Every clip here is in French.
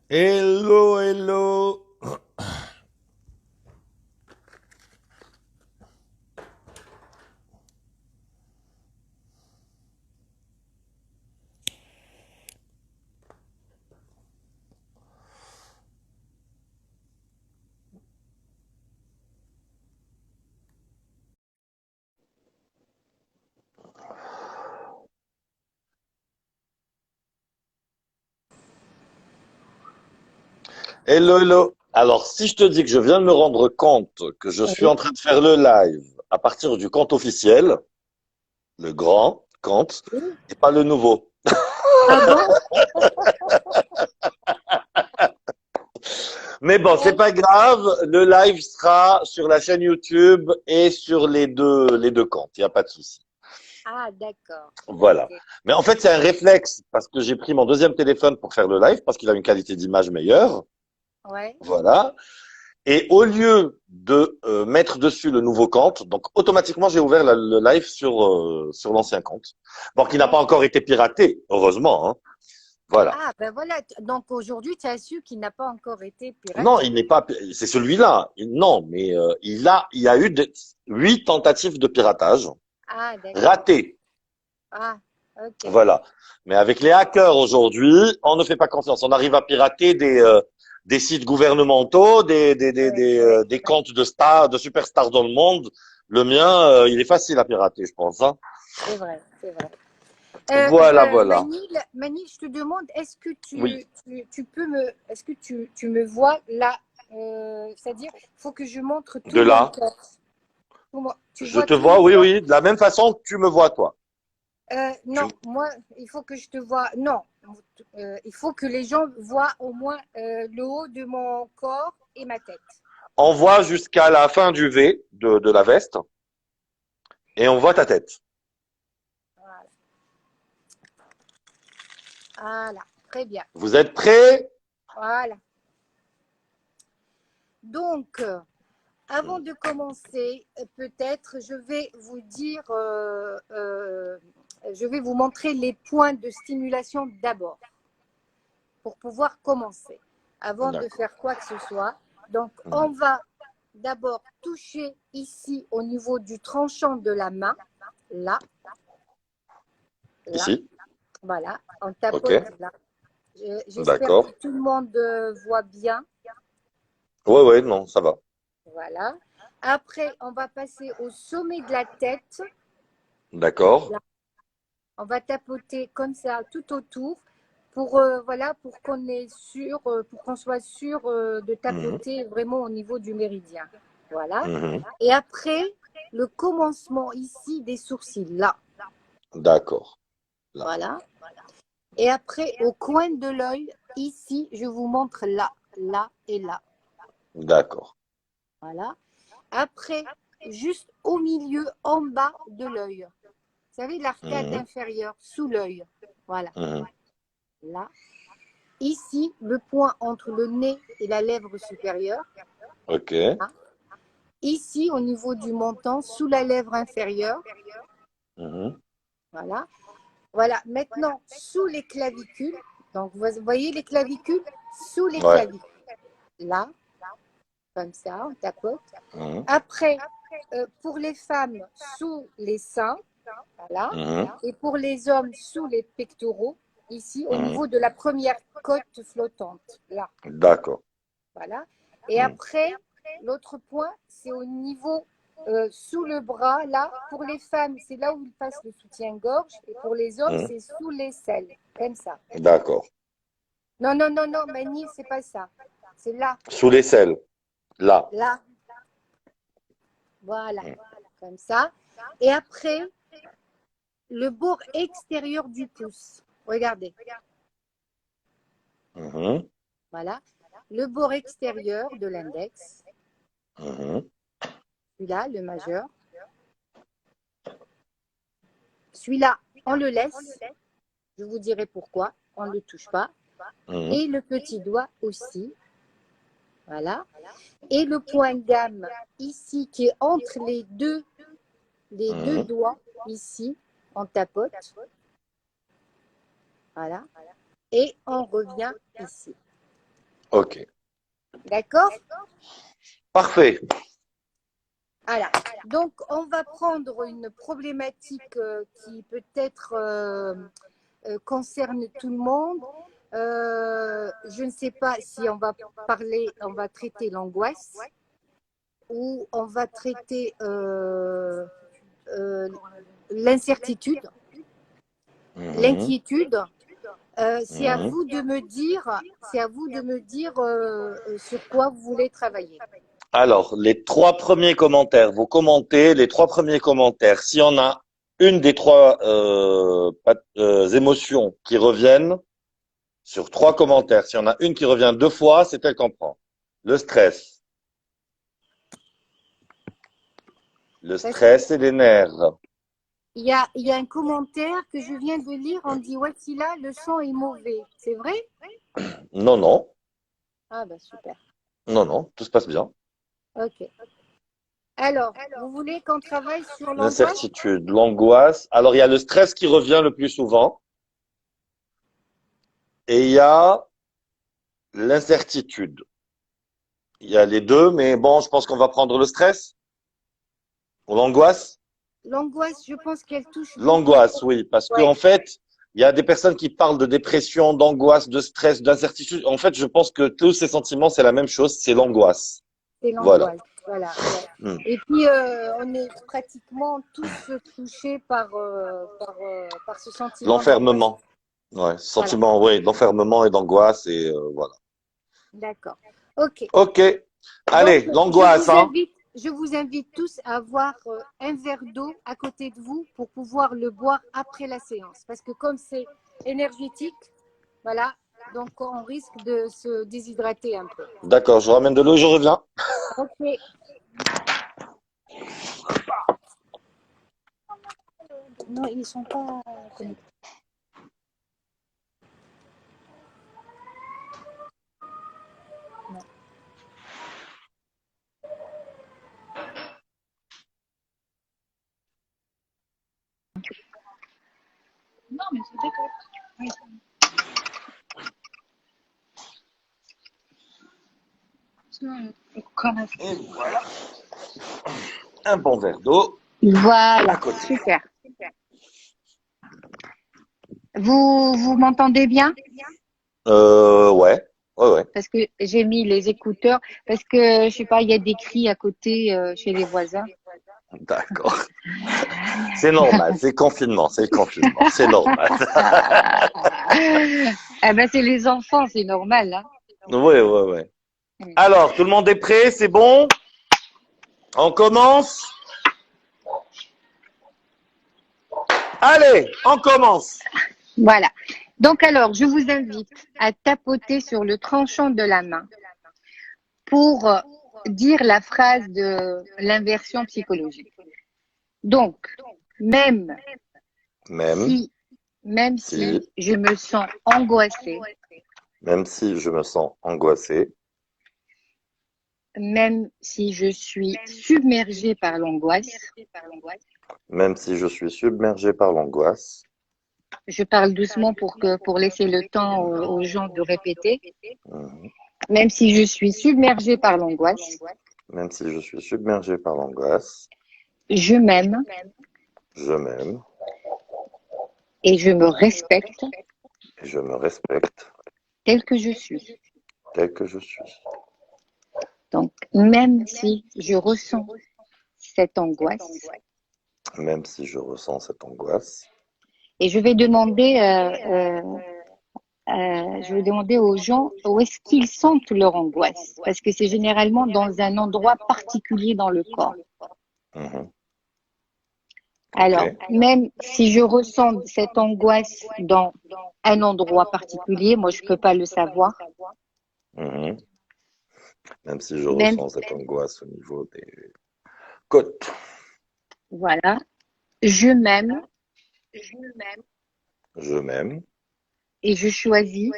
Hello, hello. Hello, hello. Alors, si je te dis que je viens de me rendre compte que je suis Oui. en train de faire le live à partir du compte officiel, le grand compte, et pas le nouveau. Ah bon? Mais bon, c'est pas grave. Le live sera sur la chaîne YouTube et sur les deux comptes. Il n'y a pas de souci. Ah, d'accord. Voilà. Ok. Mais en fait, c'est un réflexe parce que j'ai pris mon deuxième téléphone pour faire le live parce qu'il a une qualité d'image meilleure. Ouais. Voilà. Et au lieu de mettre dessus le nouveau compte, donc automatiquement j'ai ouvert le live sur l'ancien compte. Bon, qui n'a pas D'accord. encore été piraté, heureusement. Hein. Voilà. Ah, ben voilà. Donc aujourd'hui, tu as su qu'il n'a pas encore été Non, piraté. il n'est pas. C'est celui-là. Non, mais il y a eu 8 tentatives de piratage Ah, d'accord. ratées. Ah, ok. Voilà. Mais avec les hackers aujourd'hui, on ne fait pas confiance. On arrive à pirater des sites gouvernementaux, Oui, oui. des comptes de stars, de superstars dans le monde. Le mien, il est facile à pirater, je pense. Hein. C'est vrai, c'est vrai. Voilà, voilà. Manil, je te demande, est-ce que Oui. tu peux est-ce que tu me vois là? C'est-à-dire, il faut que je montre De tout mon là, corps. Tu je vois te tout mon vois, oui, corps? oui, de la même façon que tu me vois, toi. Non, Tu moi, il faut que je te vois. Non, il faut que les gens voient au moins le haut de mon corps et ma tête. envoies jusqu'à la fin du V de la veste et on voit ta tête. Voilà, voilà, très bien. Vous êtes prêts? Voilà. Donc, avant de commencer, peut-être je vais vous dire, je vais vous montrer les points de stimulation d'abord pour pouvoir commencer, avant de D'accord. faire quoi que ce soit. Donc, on Mhm. va d'abord toucher ici au niveau du tranchant de la main, là, là, Ici. voilà, on Ok. tapote là. J'espère que D'accord. tout le monde voit bien, Ouais, ouais, non, ça va. voilà. Après, on va passer au sommet de la tête, D'accord. là. On va tapoter comme ça tout autour pour, voilà, pour qu'on soit sûr de Mhm. tapoter vraiment au niveau du méridien. Voilà. Mhm. Et après, le commencement ici des sourcils, là. D'accord. Là. Voilà. Et après, au coin de l'œil, ici, je vous montre là, là et là. D'accord. Voilà. Après, juste au milieu, en bas de l'œil. Vous savez, l'arcade Mhm. inférieure, sous l'œil. Voilà. Mhm. Là. Ici, le point entre le nez et la lèvre supérieure. Ok. Là. Ici, au niveau du menton, sous la lèvre inférieure. Mhm. Voilà. Voilà. Maintenant, sous les clavicules. Donc, vous voyez les clavicules? Sous les Ouais. clavicules. Là, comme ça, on tapote. Mhm. Après, pour les femmes, sous les seins. Voilà. Mhm. Et pour les hommes, sous les pectoraux. Ici, au Mhm. niveau de la première côte flottante. Là. D'accord. Voilà. Et Mhm. après, l'autre point, c'est au niveau sous le bras. Là, pour les femmes, c'est là où il passe le soutien-gorge. Et pour les hommes, Mhm. c'est sous l'aisselle. Comme ça. D'accord. Non, non, non, non, Manil, c'est pas ça. C'est là. Sous l'aisselle. Là. Là. Voilà. Mhm. Comme ça. Et après, le bord extérieur du pouce. Regardez. Mhm. Voilà. Le bord extérieur de l'index. Mhm. Celui-là, le majeur. Celui-là, on le laisse. Je vous dirai pourquoi. On ne le touche pas. Mhm. Et le petit doigt aussi. Voilà. Et le point gamme ici qui est entre les deux Mhm. doigts ici, on tapote. Voilà. Et on revient ici. Ok. D'accord? Parfait. Voilà. Donc, on va prendre une problématique qui peut-être concerne tout le monde. Je ne sais pas si on va traiter l'angoisse ou on va traiter l'incertitude, l'inquiétude. C'est à vous de me dire, sur quoi vous voulez travailler. Alors, les trois premiers commentaires, vous commentez les trois premiers commentaires. S'il y en a une des trois émotions qui reviennent sur trois commentaires, s'il y en a une qui revient deux fois, c'est elle qu'on prend. Le stress. Le stress et les nerfs. Il y a un commentaire que je viens de lire, on dit Wassila, le son est mauvais. C'est vrai? Non, non. Ah bah super. Non, non, tout se passe bien. Ok. Alors, vous voulez qu'on travaille sur l'angoisse? L'incertitude, l'angoisse. Alors, il y a le stress qui revient le plus souvent. Et il y a l'incertitude. Il y a les deux, mais bon, je pense qu'on va prendre le stress ou l'angoisse. L'angoisse, je pense qu'elle touche beaucoup. L'angoisse, oui, parce Ouais, qu'en fait, il y a des personnes qui parlent de dépression, d'angoisse, de stress, d'incertitude. En fait, je pense que tous ces sentiments, c'est la même chose, c'est l'angoisse. c'est Voilà. l'angoisse. Voilà. Ouais. Hmm. Et puis, on est pratiquement tous touchés par ce sentiment d'angoisse. L'enfermement. Ouais, sentiment, oui, d'enfermement et d'angoisse et voilà. D'accord. Ok. Ok. Donc, Allez, l'angoisse, hein. je vous invite tous à avoir un verre d'eau à côté de vous pour pouvoir le boire après la séance. Parce que comme c'est énergétique, voilà, donc on risque de se déshydrater un peu. D'accord, je ramène de l'eau et je reviens. Ok. Non, ils ne sont pas connectés. Non. Non, mais c'est d'accord. Oui. Et voilà. Un bon verre d'eau. Voilà, super. Vous m'entendez bien? Ouais. Ouais, ouais. Parce que j'ai mis les écouteurs, parce que, je sais pas, il y a des cris à côté chez les voisins. D'accord. C'est normal, c'est le confinement, c'est normal. Eh ben, c'est les enfants, c'est normal, hein. Ouais, ouais, ouais. Alors, tout le monde est prêt, c'est bon? On commence? Allez, on commence. Voilà. Donc alors, je vous invite à tapoter sur le tranchant de la main pour dire la phrase de l'inversion psychologique. Donc, même Même si si, je me sens angoissée, même si je me sens angoissé, même si je suis submergée par l'angoisse, même si je suis submergé par l'angoisse, je parle doucement pour laisser le temps aux gens de répéter, mhm, même si je suis submergée par l'angoisse, même si je suis submergé par l'angoisse, je m'aime je m'aime et je me respecte et je me respecte tel que je suis. tel que je suis. Donc, même si je ressens cette angoisse, Même si je ressens cette angoisse, et je vais demander aux gens où est-ce qu'ils sentent leur angoisse, parce que c'est généralement dans un endroit particulier dans le corps. mhm, Alors, ok, même si je ressens cette angoisse dans un endroit particulier, moi je peux pas le savoir, mhm, même si je même, ressens cette angoisse au niveau des côtes, voilà, je m'aime je m'aime et je choisis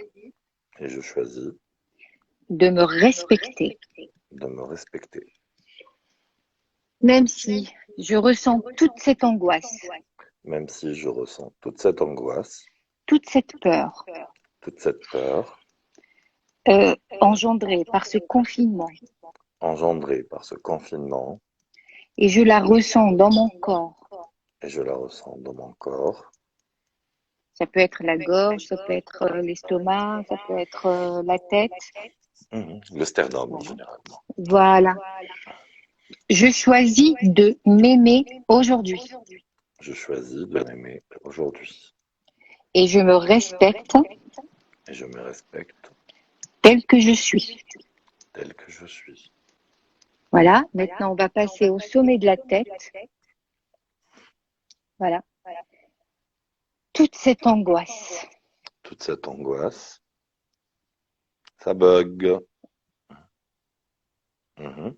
et je choisis de me respecter. de me respecter. Même si je ressens toute cette angoisse, Même si je ressens toute cette angoisse, toute cette peur, toute cette peur, engendrée par ce confinement engendrée par ce confinement, et je la ressens dans mon corps. et je la ressens dans mon corps. Ça peut être la gorge, ça peut être l'estomac, ça peut être la tête. Le sternum, Voilà. généralement. Voilà. Je choisis de m'aimer aujourd'hui Je choisis de m'aimer aujourd'hui. et je me respecte Et je me respecte tel que je suis. tel que je suis. Voilà. Maintenant, on va passer au sommet de la tête. Voilà. Toute cette angoisse. Toute cette angoisse, ça bug. Mhm.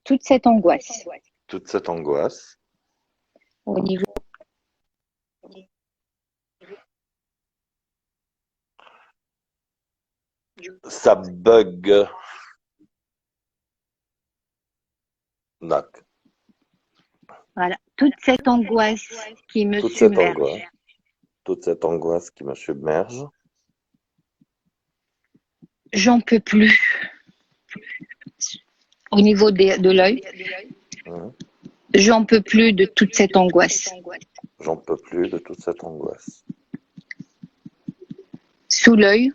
Toute cette angoisse Toute cette angoisse, au niveau ça bug. Knock. voilà, toute cette angoisse qui me Toute cette submerge. angoisse, toute cette angoisse qui me submerge, J'en peux plus. Au niveau de l'œil, mhm. j'en peux plus de toute cette angoisse. J'en peux plus de toute cette angoisse. Sous l'œil,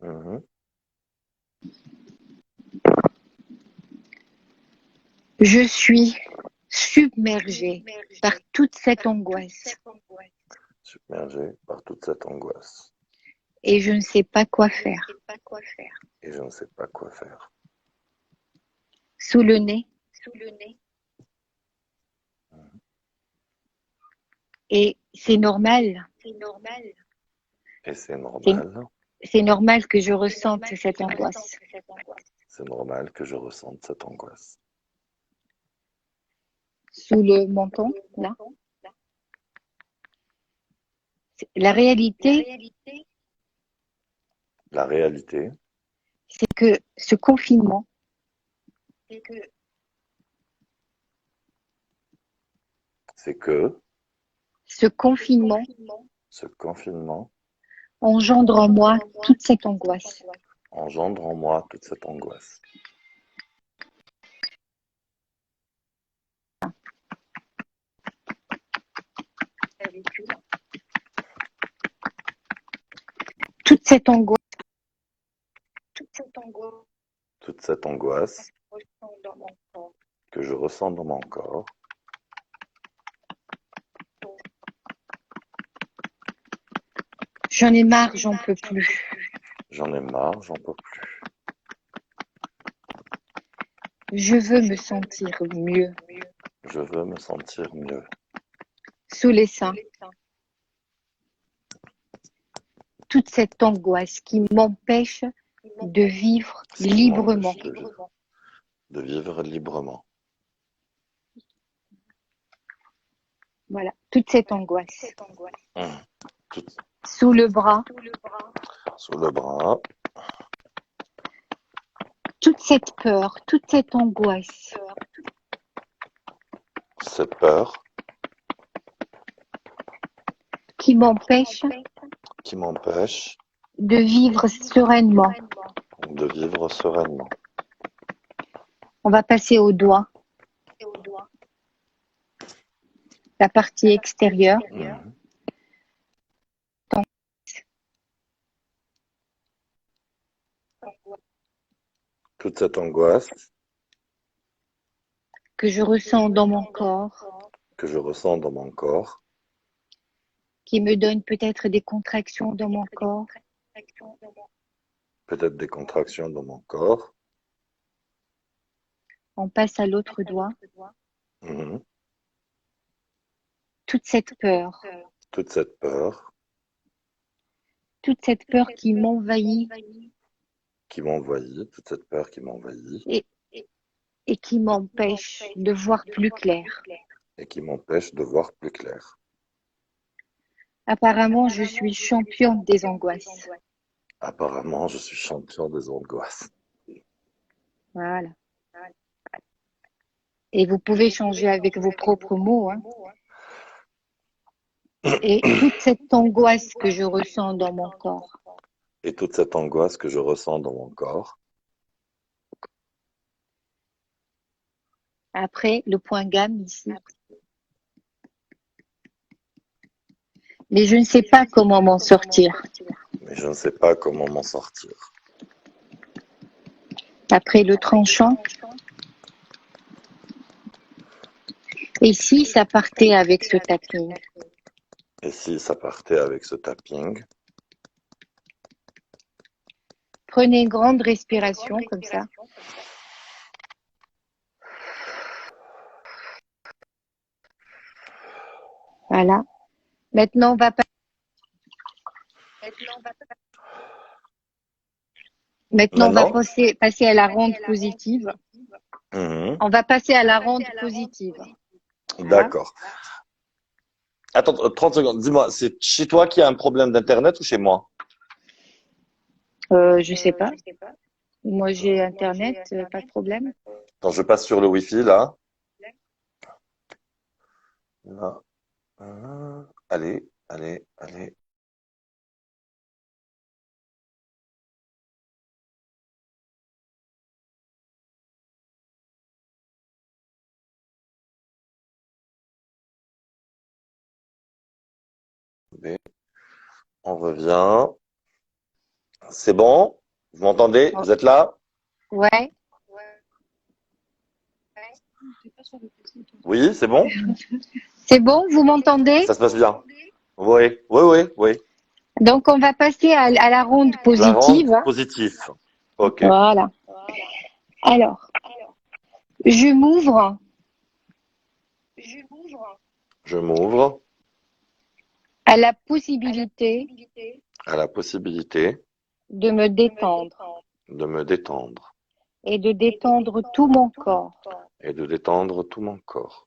Mhm. je suis submergée par toute cette angoisse Submergé par toute cette angoisse. et je ne sais pas quoi faire. Et je ne sais pas quoi faire. Sous le nez, et c'est normal. Et c'est normal. C'est normal que je ressente cette angoisse. C'est normal que je ressente cette angoisse. Sous le menton, là. La réalité, La réalité, c'est que ce confinement c'est que ce confinement ce confinement engendre en moi toute cette angoisse. engendre en moi toute cette angoisse. Toute cette angoisse Toute cette angoisse que je ressens dans mon corps, j'en ai marre, j'en peux plus. j'en ai marre, j'en peux plus. Je veux me sentir mieux. Je veux me sentir mieux. Sous les seins, toute cette angoisse qui m'empêche de vivre Ce qui librement. m'empêche de vivre librement. Voilà, toute cette angoisse. Tout Sous le bras, sous le bras, toute cette peur, toute cette angoisse cette peur qui m'empêche qui m'empêche de vivre sereinement. de vivre sereinement. On va passer au doigt, la partie extérieure. Mhm. Toute cette angoisse Que je ressens dans mon corps, que je ressens dans mon corps, qui me donne peut-être des contractions dans mon corps. peut-être des contractions dans mon corps. On passe à l'autre doigt. Mhm. Toute cette peur Toute cette peur qui m'envahit qui m'envahit, toute cette peur qui m'envahit et qui m'empêche de voir plus clair. et qui m'empêche de voir plus clair. Apparemment, je suis championne des angoisses. Apparemment, je suis champion des angoisses. Voilà. Et vous pouvez changer avec vos propres mots. Hein. et toute cette angoisse que je ressens dans mon corps. Et toute cette angoisse que je ressens dans mon corps. Après, le point gamme ici. Mais je ne sais pas comment m'en sortir. Mais je ne sais pas comment m'en sortir. Après le tranchant. Et si ça partait avec ce tapping? Et si ça partait avec ce tapping? Prenez une grande respiration comme ça. Voilà. Maintenant, on va passer à la ronde positive. Mhm. On va passer à la ronde positive. Voilà. D'accord. Attends, 30 secondes. Dis-moi, c'est chez toi qu'il y a un problème d'internet ou chez moi? Je sais pas. Moi, j'ai Internet, pas de problème. Attends, je passe sur le Wi-Fi là. Là. Allez, allez, allez. On revient. C'est bon? Vous m'entendez? Vous êtes là? Ouais. T'es pas sur le PC, toi. Oui, c'est bon? C'est bon, vous m'entendez? Ça se passe bien? Oui, oui, oui, oui. Donc, on va passer à la ronde La positive. rendre positif. Ok. Voilà. Alors, je m'ouvre Je m'ouvre à la possibilité à la possibilité de me détendre de me détendre et de détendre tout mon corps. et de détendre tout mon corps.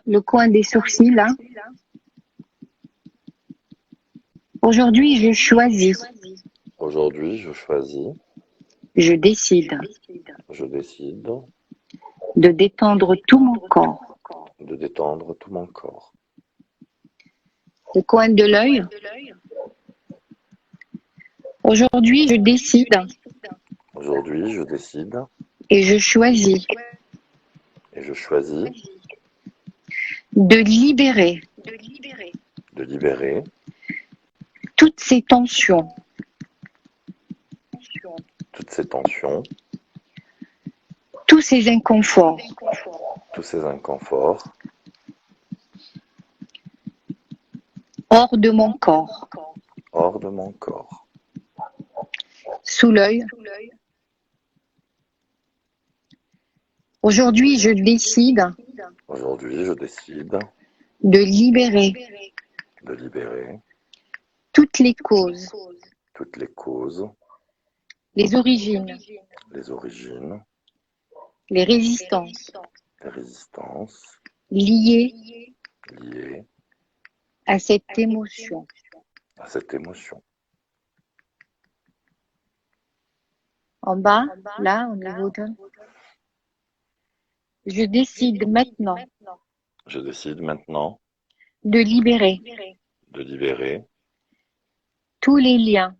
Le coin des sourcils, là. Aujourd'hui, je choisis, Aujourd'hui, je choisis, je décide je décide de détendre tout mon corps. de détendre tout mon corps. Le coin de l'œil. Aujourd'hui, je décide Aujourd'hui, je décide et je choisis et je choisis de libérer de libérer toutes ces tensions, toutes ces tensions, tous ces inconforts tous ces inconforts hors de mon corps, hors de mon corps. sous l'œil. Aujourd'hui, je décide Aujourd'hui, je décide de libérer de libérer toutes les causes, toutes les causes, les origines, les origines, les résistances les résistances liées liées à cette émotion. à cette émotion. En bas, là, au niveau de... Je décide maintenant Je décide maintenant de libérer de libérer tous les liens,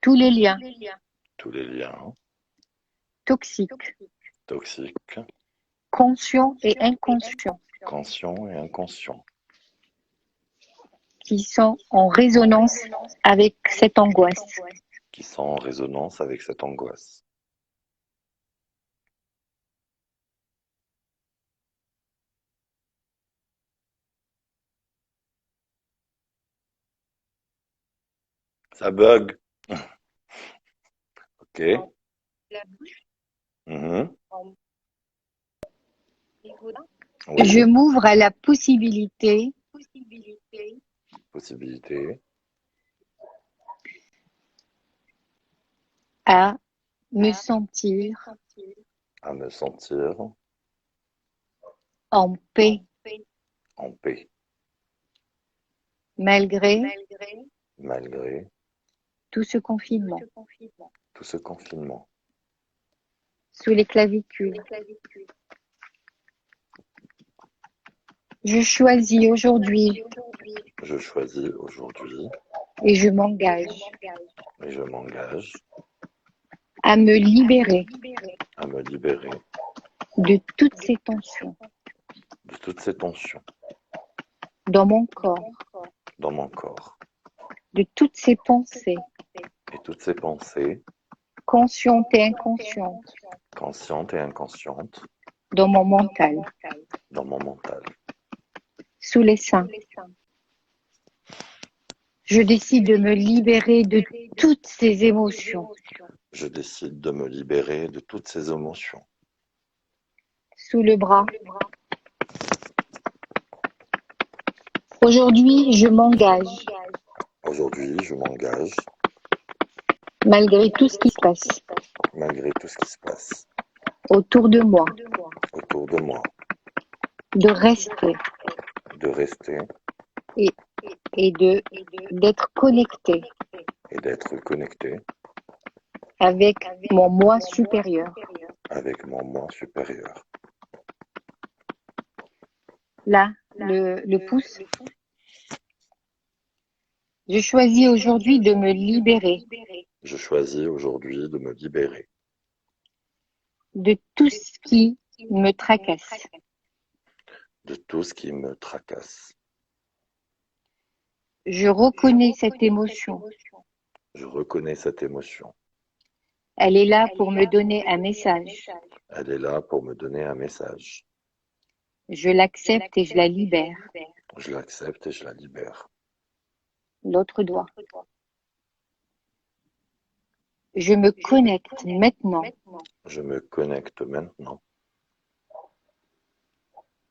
tous les liens tous les liens toxiques, toxiques, conscients et inconscients, conscients et inconscients, qui sont en résonance avec cette angoisse. qui sont en résonance avec cette angoisse. Ça bug. Ok. Mhm. Je Oui. m'ouvre à la possibilité Possibilité à me sentir à me sentir en paix en paix malgré malgré tout ce confinement tout ce confinement sous les clavicules. Je choisis aujourd'hui Je choisis aujourd'hui et je m'engage et je m'engage à me libérer à me libérer de toutes ces tensions de toutes ces tensions dans mon corps, dans mon corps de toutes ces pensées et toutes ces pensées, conscientes et inconscientes conscientes et inconscientes, dans mon mental, dans mon mental. sous les seins. Je décide de me libérer de toutes ces émotions Je décide de me libérer de toutes ces émotions. sous le bras. Aujourd'hui, je m'engage, Aujourd'hui, je m'engage, malgré tout ce qui se passe malgré tout ce qui se passe autour de moi, autour de moi, de rester de rester et d'être connecté et d'être connecté avec mon moi supérieur. avec mon moi supérieur. Là, le pouce. Je choisis aujourd'hui de me libérer Je choisis aujourd'hui de me libérer de tout ce qui me tracasse. de tout ce qui me tracasse. Je reconnais cette émotion. Je reconnais cette émotion. Elle est là pour me donner un message. Elle est là pour me donner un message. Je l'accepte et je la libère. Je l'accepte et je la libère. L'autre doigt. Je me connecte maintenant Je me connecte maintenant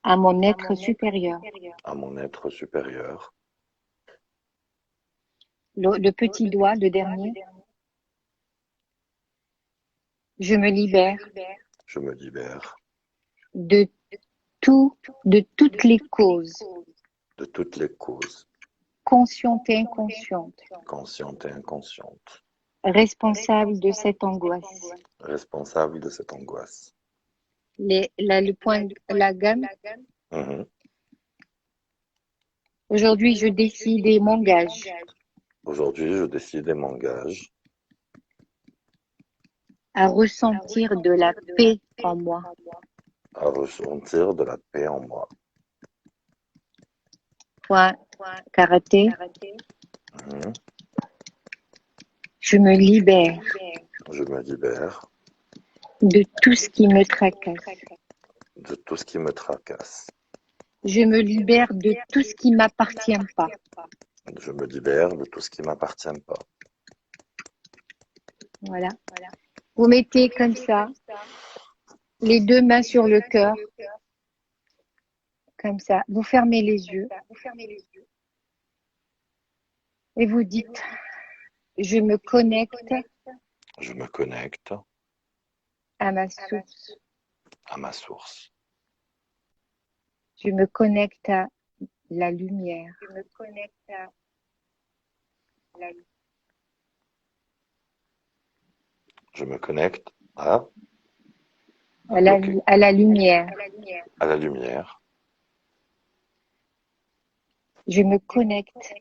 à mon être supérieur. à mon être supérieur. Le petit doigt, le dernier. Je me libère Je me libère de de toutes les causes, de toutes les causes, conscientes et inconscientes, conscientes et inconscientes, responsables de cette angoisse. responsables de cette angoisse. Le point, la gamme. Mhm. Aujourd'hui, je décide et m'engage Aujourd'hui, je décide et m'engage à ressentir de la paix en moi. à ressentir de la paix en moi. Point karaté. Mhm. Je me libère Je me libère de tout ce qui me tracasse. de tout ce qui me tracasse. Je me libère de tout ce qui m'appartient pas. Je me libère de tout ce qui m'appartient pas. Voilà. Vous mettez comme ça les deux mains sur le cœur, comme ça. Vous fermez les yeux et vous dites, je me connecte Je me connecte à ma source. à ma source. Je me connecte à la lumière. Je me connecte à À la lumière. à la lumière. Je me connecte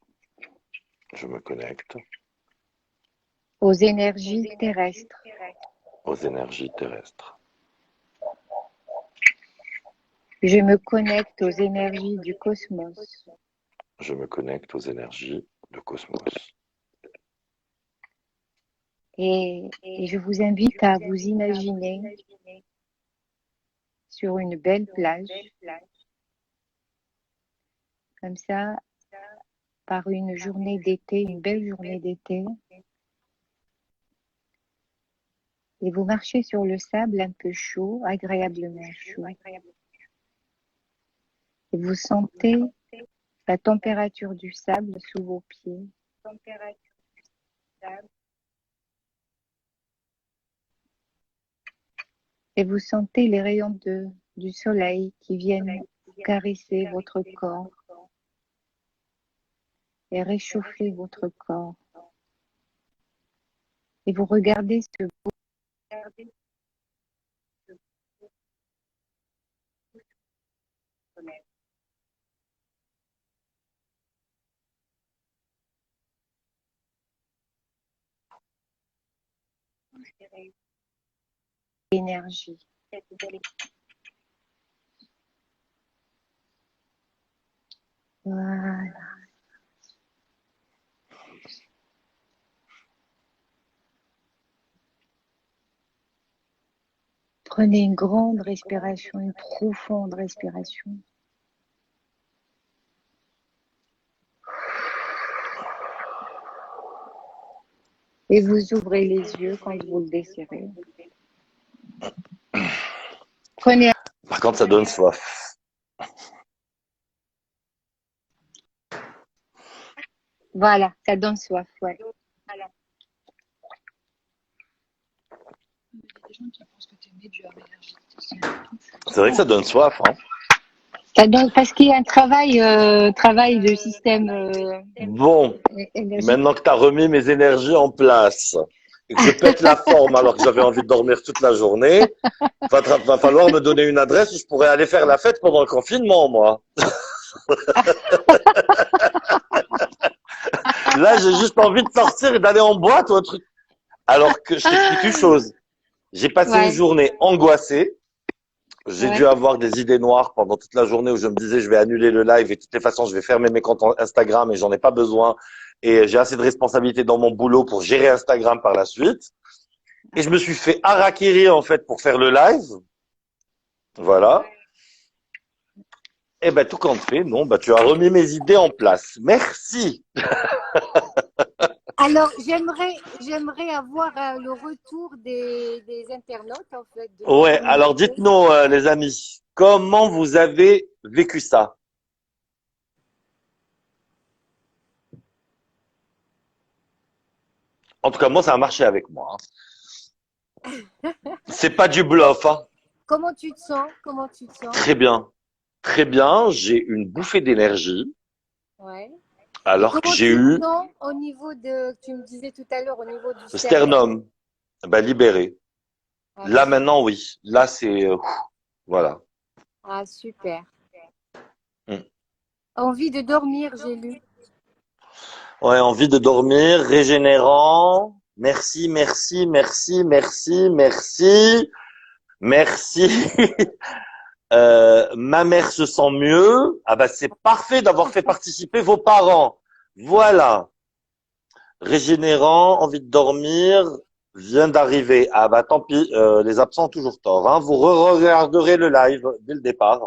Je me connecte aux énergies terrestres. aux énergies terrestres. Je me connecte aux énergies du cosmos. Je me connecte aux énergies du cosmos. Et je vous invite à vous imaginer sur une belle plage, comme ça, par une journée d'été, une belle journée d'été. Et vous marchez sur le sable un peu chaud, agréablement chaud. Et vous sentez la température du sable sous vos pieds. Et vous sentez les rayons du soleil qui viennent caresser votre corps et réchauffer votre corps. Et vous regardez ce beau soleil. Énergie. Voilà. Prenez une grande respiration, une profonde respiration. Et vous ouvrez les yeux quand vous le désirez. Prenez. Par contre, ça donne soif. Voilà, ça donne soif, ouais. Il y a des gens qui pensent que tu es médium énergétique. C'est vrai que ça donne soif, hein. Ça donne, parce qu'il y a un travail de système Bon, énergétique. maintenant que tu as remis mes énergies en place et que je pète la forme alors que j'avais envie de dormir toute la journée, va falloir me donner une adresse où je pourrais aller faire la fête pendant le confinement, moi. Là, j'ai juste envie de sortir et d'aller en boîte ou un truc. Alors que je t'explique une chose. J'ai passé une journée angoissée. J'ai dû avoir des idées noires pendant toute la journée où je me disais je vais annuler le live et de toutes les façons je vais fermer mes comptes Instagram et j'en ai pas besoin et j'ai assez de responsabilités dans mon boulot pour gérer Instagram par la suite. Et je me suis fait harakiri en fait pour faire le live. Voilà. Et ben tout compte fait, non, tu as remis mes idées en place. Merci. Alors, j'aimerais avoir le retour des internautes, en fait. Ouais, alors dites-nous les amis, comment vous avez vécu ça? En tout cas, moi, ça a marché avec moi, hein. C'est pas du bluff, hein. Comment tu te sens? Comment tu te sens? Très bien. Très bien. J'ai une bouffée d'énergie. Ouais. Et Alors que comment j'ai tu te eu sens au niveau tu me disais tout à l'heure, au niveau du le sternum? sternum, libéré. Ah, bah, Là, maintenant, oui. Là, c'est, voilà. ah, super. Mm. Envie de dormir, j'ai lu. Ouais, envie de dormir, régénérant. Merci, merci, merci, merci, merci, merci. Ma mère se sent mieux. Ah bah c'est parfait d'avoir fait participer vos parents. Voilà. Régénérant, envie de dormir, vient d'arriver. Ah bah tant pis, les absents ont toujours tort, hein. Vous regarderez le live dès le départ.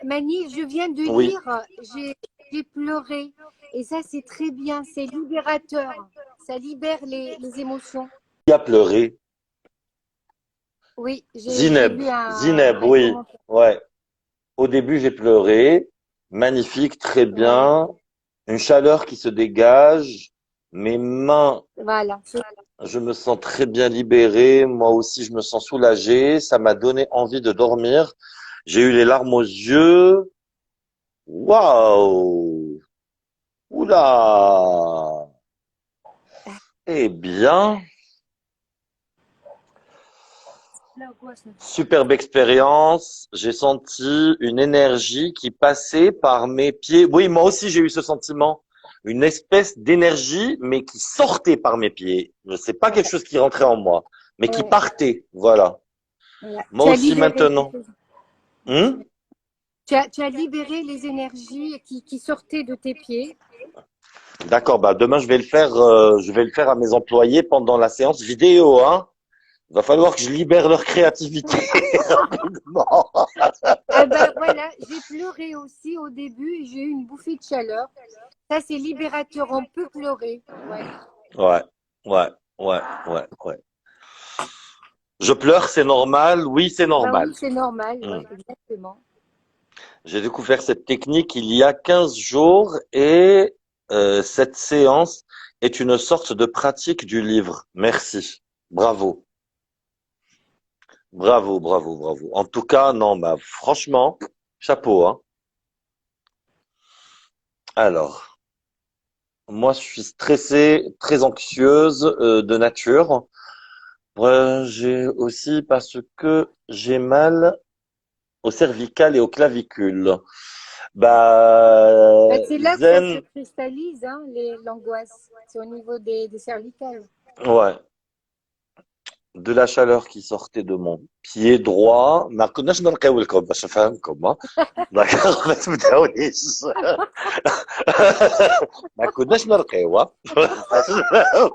Mani, je viens de Oui. lire, j'ai pleuré. Et ça, c'est très bien, c'est libérateur. Ça libère les émotions. Qui a pleuré? Oui, j'ai Zineb. lu Zineb, un oui. commentaire. Ouais. Au début, j'ai pleuré. Magnifique, très Ouais, bien. Une chaleur qui se dégage. Mes mains, voilà. je me sens très bien libéré. Moi aussi, je me sens soulagé. Ça m'a donné envie de dormir. J'ai eu les larmes aux yeux. Waouh! Oula! Eh bien, superbe expérience. J'ai senti une énergie qui passait par mes pieds. Oui, moi aussi, j'ai eu ce sentiment. Une espèce d'énergie, mais qui sortait par mes pieds. C'est pas quelque chose qui rentrait en moi, mais qui Ouais, partait. Voilà. voilà. Moi aussi maintenant. Hmm. Tu as libéré les énergies qui sortaient de tes pieds. D'accord. Demain, je vais le faire à mes employés pendant la séance vidéo, hein. Il va falloir que je libère leur créativité rapidement. Ah ben voilà, j'ai pleuré aussi au début et j'ai eu une bouffée de chaleur. Ça, c'est libérateur. On peut pleurer. Ouais. Ouais, ouais, ouais, ouais, ouais. Je pleure, c'est normal. Oui, c'est Ben normal. oui, c'est normal. Hmm. Ouais, exactement. J'ai découvert cette technique il y a 15 jours et cette séance est une sorte de pratique du livre. Merci. Bravo. Bravo, bravo, bravo. En tout cas, non, franchement, chapeau, hein. Alors, moi, je suis stressée, très anxieuse de nature. J'ai aussi parce que j'ai mal au cervical et au clavicule. Ben, c'est là que ça se Zen, cristallise, hein, l'angoisse. C'est au niveau des cervicales. ouais. de la chaleur qui sortait de mon pied droit. ما كناش نلقاو لكم باش نفهمكم ها. D'accord, ما تبداونيش. ما كناش نلقاوها. Ah, ça m'a fait rire.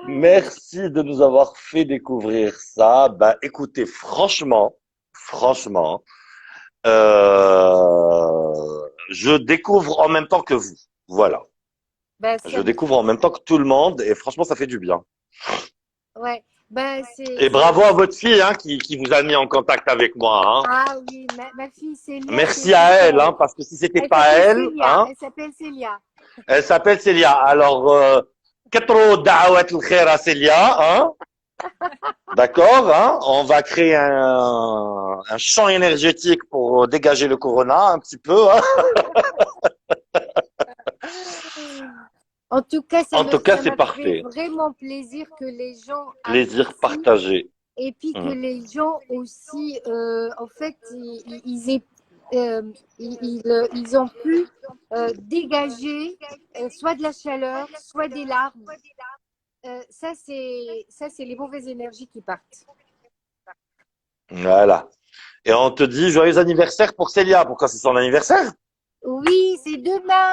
Merci de nous avoir fait découvrir ça. Bah, écoutez, franchement, je découvre en même temps que vous. Voilà. Ben, Je découvre en même temps que tout le monde et franchement, ça fait du bien. ouais. Ben, Et bravo à votre fille, hein, qui vous a mis en contact avec moi, hein. Ah oui, ma fille Célia, c'est Merci à elle, hein, super. parce que si c'était Elle pas s'appelle elle, Célia. hein, Elle s'appelle Célia. elle s'appelle Célia. Alors, كتروا دعوات الخير à Célia, hein. D'accord, hein? On va créer un champ énergétique pour dégager le corona un petit peu, hein? En tout cas, En tout cas, ça c'est m'a fait parfait. vraiment plaisir que les gens Plaisir apprécient partagé. et puis que Mm. les gens aussi, en fait, ils ont pu dégager soit de la chaleur, soit des larmes. Ça, c'est les mauvaises énergies qui partent. Voilà. Et on te dit joyeux anniversaire pour Célia. Pourquoi c'est son anniversaire? Oui, c'est demain.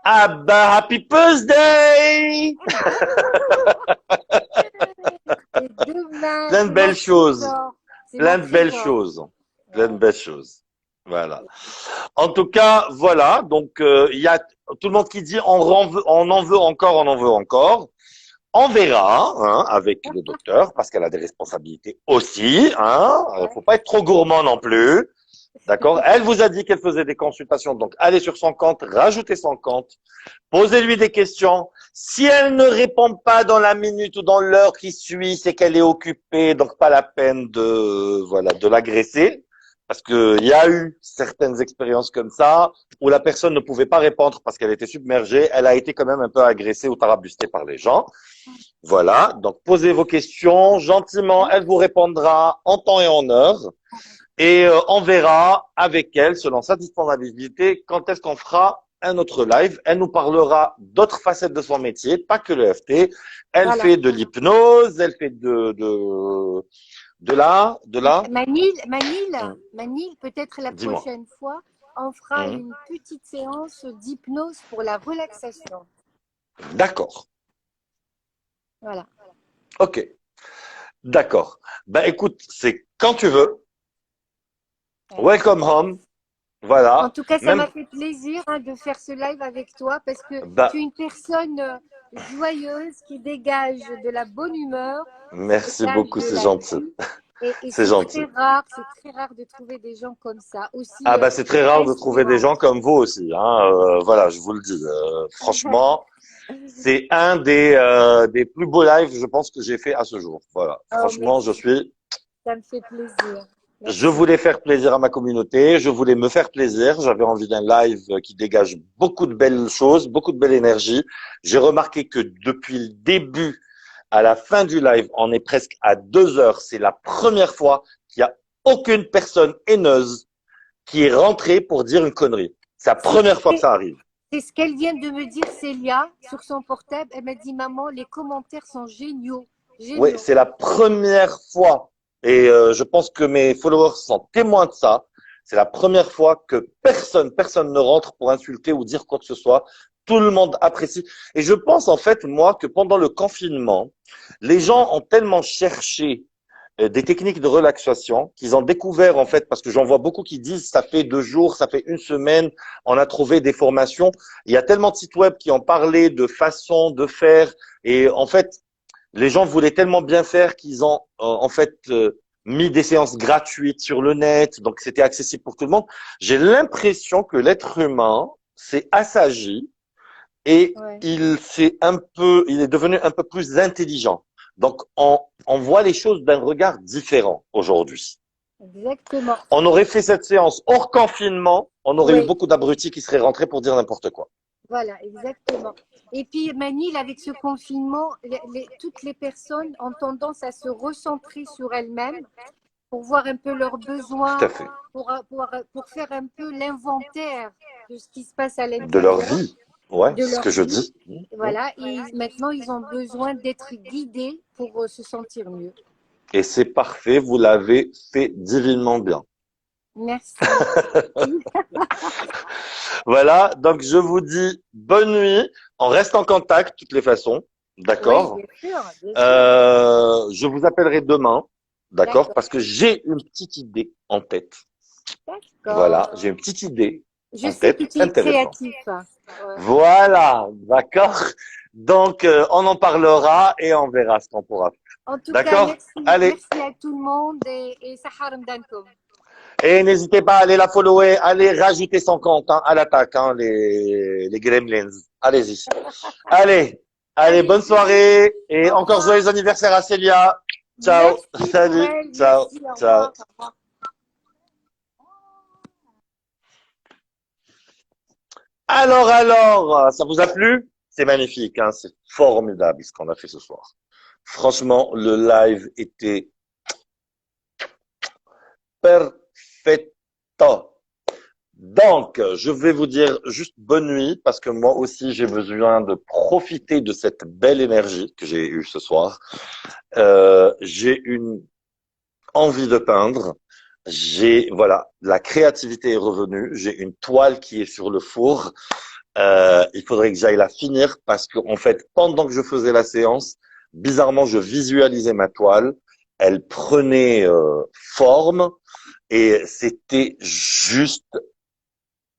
Ah bah, happy birthday! C'est demain. Plein de C'est belles mon choses. trésor. C'est Plein mon de belles trésor. choses. Plein de belles choses. Voilà. En tout cas, voilà. Donc, il y a tout le monde qui dit on en veut encore, on en veut encore. On verra, hein, avec le docteur, parce qu'elle a des responsabilités aussi, hein. Faut pas être trop gourmand non plus. D'accord? Elle vous a dit qu'elle faisait des consultations, donc allez sur son compte, rajoutez son compte, posez-lui des questions. Si elle ne répond pas dans la minute ou dans l'heure qui suit, c'est qu'elle est occupée, donc pas la peine de, voilà, de l'agresser. Parce que il y a eu certaines expériences comme ça où la personne ne pouvait pas répondre parce qu'elle était submergée. Elle a été quand même un peu agressée ou tarabustée par les gens. Voilà. Donc posez vos questions gentiment. Elle vous répondra en temps et en heure. Et on verra avec elle, selon sa disponibilité, quand est-ce qu'on fera un autre live. Elle nous parlera d'autres facettes de son métier, pas que le FT. Elle Voilà. fait de l'hypnose, elle fait de la. Manil, peut-être la Dis-moi. prochaine fois, on fera une petite séance d'hypnose pour la relaxation. D'accord. Voilà. Ok. D'accord. Ben écoute, c'est quand tu veux. Welcome home. Voilà. En tout cas, ça Même m'a fait plaisir de faire ce live avec toi parce que bah, tu es une personne joyeuse qui dégage de la bonne humeur. merci dégage beaucoup, de c'est la gentil. vie. Et C'est c'est gentil. très rare de trouver des gens comme ça. Aussi Ah bah c'est très rare de trouver des inspirants. gens comme vous aussi, hein. Voilà, je vous le dis. Franchement, c'est un des plus beaux lives, je pense, que j'ai fait à ce jour. Voilà. Oh, Franchement, merci. Ça me fait plaisir. Merci. Je voulais faire plaisir à ma communauté, je voulais me faire plaisir. J'avais envie d'un live qui dégage beaucoup de belles choses, beaucoup de belle énergie. J'ai remarqué que depuis le début à la fin du live, on est presque à 2 heures. C'est la première fois qu'il y a aucune personne haineuse qui est rentrée pour dire une connerie. C'est la première fois que ça arrive. C'est ce qu'elle vient de me dire, Célia, sur son portable. Elle m'a dit, maman, les commentaires sont géniaux. Oui, c'est la première fois. Et je pense que mes followers sont témoins de ça. C'est la première fois que personne ne rentre pour insulter ou dire quoi que ce soit. Tout le monde apprécie. Et je pense en fait, moi, que pendant le confinement, les gens ont tellement cherché des techniques de relaxation qu'ils ont découvert en fait, parce que j'en vois beaucoup qui disent ça fait 2 jours, ça fait une semaine, on a trouvé des formations. Il y a tellement de sites web qui ont parlé de façon de faire. Et en fait, les gens voulaient tellement bien faire qu'ils ont en fait mis des séances gratuites sur le net, donc c'était accessible pour tout le monde. J'ai l'impression que l'être humain s'est assagi et il est devenu un peu plus intelligent. Donc on voit les choses d'un regard différent aujourd'hui. Exactement. On aurait fait cette séance hors confinement, on aurait eu beaucoup d'abrutis qui seraient rentrés pour dire n'importe quoi. Voilà, exactement. Et puis, Manil, avec ce confinement, toutes les personnes ont tendance à se recentrer sur elles-mêmes pour voir un peu leurs besoins, tout à fait. Pour faire un peu l'inventaire de ce qui se passe à l'intérieur. De leur vie. Ouais, de c'est ce leur que je vie. dis. Voilà, et maintenant, ils ont besoin d'être guidés pour se sentir mieux. Et c'est parfait, vous l'avez fait divinement bien. Merci. Voilà, donc je vous dis bonne nuit. On reste en contact de toutes les façons. Oui, D'accord? bien sûr, bien sûr. Je vous appellerai demain. D'accord? D'accord, Parce que j'ai une petite idée en tête. Voilà, d'accord. j'ai une petite idée Je en sais que tête tu es intéressante. créatif. Ouais. Voilà, d'accord? Donc, on en parlera et on verra ce qu'on pourra faire. En tout cas, D'accord? merci, Allez. merci à tout le monde et Sahar Mdankoum. Et n'hésitez pas à aller la follower, allez rajouter son compte hein, à l'attaque, hein, les Gremlins. Allez-y. Allez, allez, Allez, bonne soirée et au encore revoir. joyeux anniversaire à Célia. Ciao. Merci pour Salut. elle. Ciao. Merci, au Ciao. revoir. Au revoir. Alors, ça vous a plu? C'est magnifique, hein, c'est formidable ce qu'on a fait ce soir. Franchement, le live était perfetto. Donc, je vais vous dire juste bonne nuit parce que moi aussi j'ai besoin de profiter de cette belle énergie que j'ai eue ce soir. J'ai une envie de peindre. Voilà, la créativité est revenue. J'ai une toile qui est sur le four. Il faudrait que j'aille la finir parce que, en fait, pendant que je faisais la séance, bizarrement, je visualisais ma toile. Elle prenait forme et c'était juste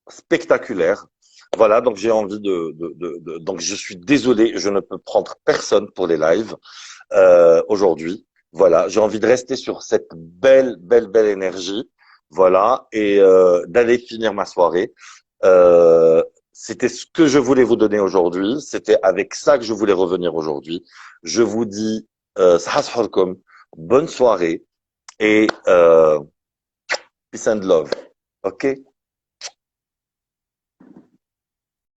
spectaculaire. Voilà, donc j'ai envie donc je suis désolé, je ne peux prendre personne pour les lives aujourd'hui. Voilà, j'ai envie de rester sur cette belle énergie. Voilà, et d'aller finir ma soirée. C'était ce que je voulais vous donner aujourd'hui. C'était avec ça que je voulais revenir aujourd'hui. Je vous dis bonne soirée et peace and love. Ok?